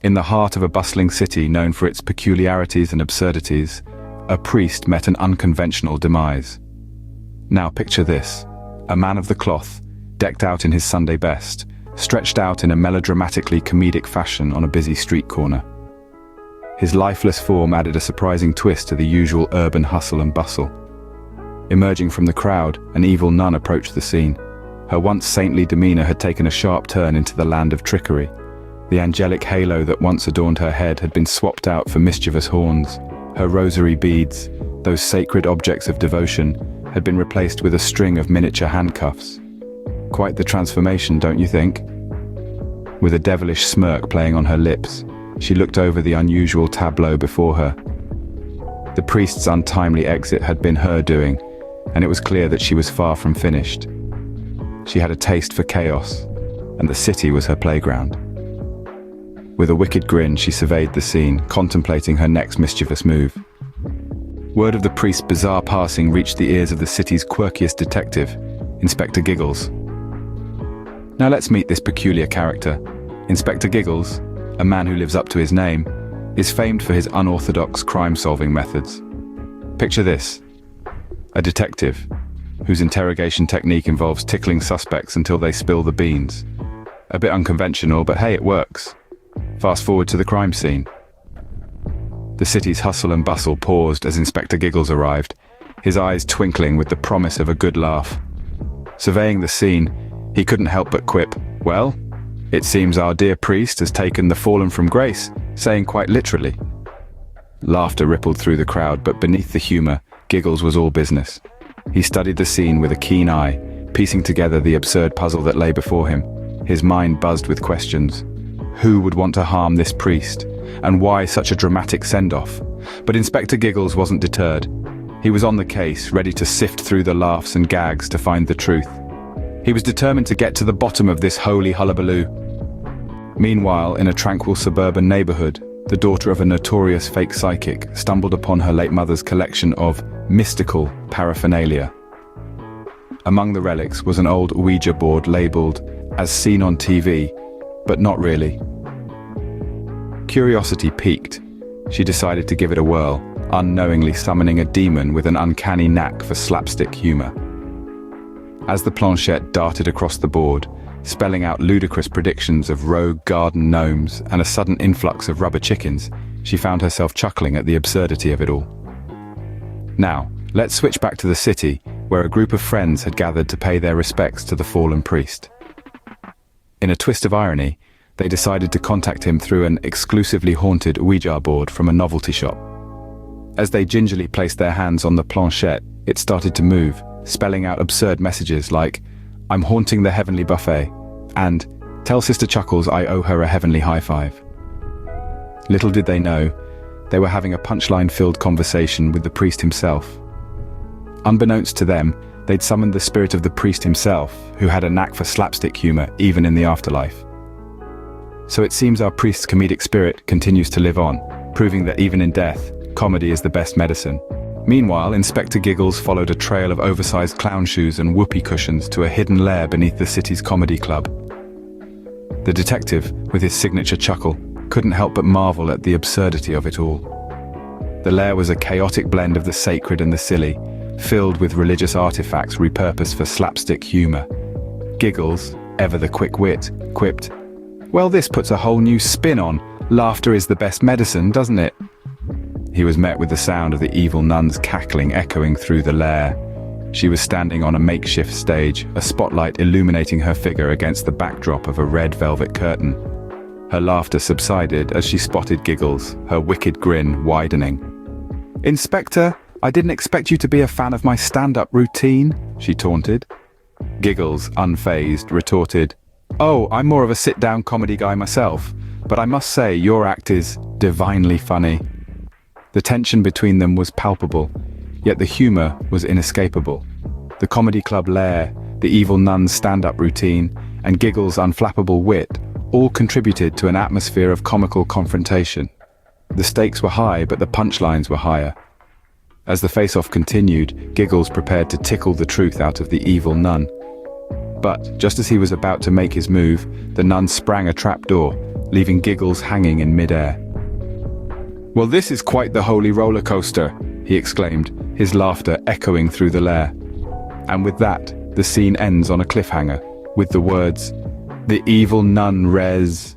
In the heart of a bustling city known for its peculiarities and absurdities, a priest met an unconventional demise. Now picture this: a man of the cloth, decked out in his Sunday best, stretched out in a melodramatically comedic fashion on a busy street corner. His lifeless form added a surprising twist to the usual urban hustle and bustle. Emerging from the crowd, an evil nun approached the scene. Her once saintly demeanor had taken a sharp turn into the land of trickery. The angelic halo that once adorned her head had been swapped out for mischievous horns. Her rosary beads, those sacred objects of devotion, had been replaced with a string of miniature handcuffs. Quite the transformation, don't you think? With a devilish smirk playing on her lips, she looked over the unusual tableau before her. The priest's untimely exit had been her doing, and it was clear that she was far from finished. She had a taste for chaos, and the city was her playground. With a wicked grin, she surveyed the scene, contemplating her next mischievous move. Word of the priest's bizarre passing reached the ears of the city's quirkiest detective, Inspector Giggles. Now let's meet this peculiar character. Inspector Giggles, a man who lives up to his name, is famed for his unorthodox crime-solving methods. Picture this: a detective whose interrogation technique involves tickling suspects until they spill the beans. A bit unconventional, but hey, it works. Fast forward to the crime scene. The city's hustle and bustle paused as Inspector Giggles arrived, his eyes twinkling with the promise of a good laugh. Surveying the scene, he couldn't help but quip, "Well, it seems our dear priest has taken the fallen from grace," saying quite literally. Laughter rippled through the crowd, but beneath the humor, Giggles was all business. He studied the scene with a keen eye, piecing together the absurd puzzle that lay before him. His mind buzzed with questions. Who would want to harm this priest? And why such a dramatic send-off? But Inspector Giggles wasn't deterred. He was on the case, ready to sift through the laughs and gags to find the truth. He was determined to get to the bottom of this holy hullabaloo. Meanwhile, in a tranquil suburban neighborhood, the daughter of a notorious fake psychic stumbled upon her late mother's collection of mystical paraphernalia. Among the relics was an old Ouija board labeled as seen on TV, but not really. Curiosity piqued. She decided to give it a whirl, unknowingly summoning a demon with an uncanny knack for slapstick humor. As the planchette darted across the board, spelling out ludicrous predictions of rogue garden gnomes and a sudden influx of rubber chickens, she found herself chuckling at the absurdity of it all. Now, let's switch back to the city, where a group of friends had gathered to pay their respects to the fallen priest. In a twist of irony, they decided to contact him through an exclusively haunted Ouija board from a novelty shop. As they gingerly placed their hands on the planchette, it started to move, spelling out absurd messages like, "I'm haunting the heavenly buffet," and "Tell Sister Chuckles I owe her a heavenly high five." Little did they know, they were having a punchline-filled conversation with the priest himself. Unbeknownst to them, they'd summoned the spirit of the priest himself, who had a knack for slapstick humor even in the afterlife. So it seems our priest's comedic spirit continues to live on, proving that even in death, comedy is the best medicine. Meanwhile, Inspector Giggles followed a trail of oversized clown shoes and whoopee cushions to a hidden lair beneath the city's comedy club. The detective, with his signature chuckle, couldn't help but marvel at the absurdity of it all. The lair was a chaotic blend of the sacred and the silly, filled with religious artifacts repurposed for slapstick humor. Giggles, ever the quick wit, quipped, "Well, this puts a whole new spin on laughter is the best medicine, doesn't it?" He was met with the sound of the evil nun's cackling echoing through the lair. She was standing on a makeshift stage, a spotlight illuminating her figure against the backdrop of a red velvet curtain. Her laughter subsided as she spotted Giggles, her wicked grin widening. "Inspector, I didn't expect you to be a fan of my stand-up routine," she taunted. Giggles, unfazed, retorted, "Oh, I'm more of a sit-down comedy guy myself, but I must say your act is divinely funny." The tension between them was palpable, yet the humor was inescapable. The comedy club lair, the evil nun's stand-up routine, and Giggles' unflappable wit all contributed to an atmosphere of comical confrontation. The stakes were high, but the punchlines were higher. As the face-off continued, Giggles prepared to tickle the truth out of the evil nun. But, just as he was about to make his move, the nun sprang a trapdoor, leaving giggles hanging in midair. "Well, this is quite the holy roller coaster," he exclaimed, his laughter echoing through the lair. And with that, the scene ends on a cliffhanger, with the words, "The evil nun res."